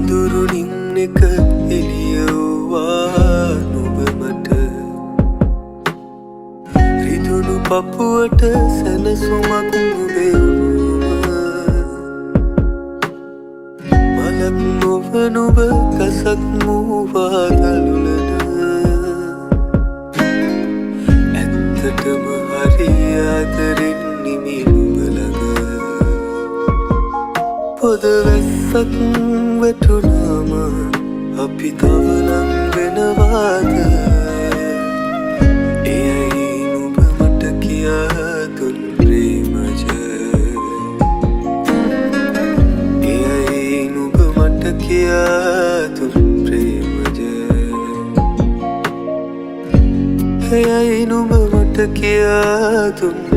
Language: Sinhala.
අඳුරුනින් එක එළියවුවා නුඹ මට රිදුණු පපුවට සැනසුමක් නුඹේ මලක් නොව නුඹ ගසක් මූවා දළුලන ඇත්තටම හරි ආදරෙන් නිමි නුඹ ළඟ පොද වැස්සක් වැටුනාම අපි තව නම් වෙනවාද එයයි නුඹ මට කියා දුන් ප්‍රේමජ එයයි නුඹ මට කියා දුන් ප්‍රේමජ එයයි නුඹ මට කියා දුන්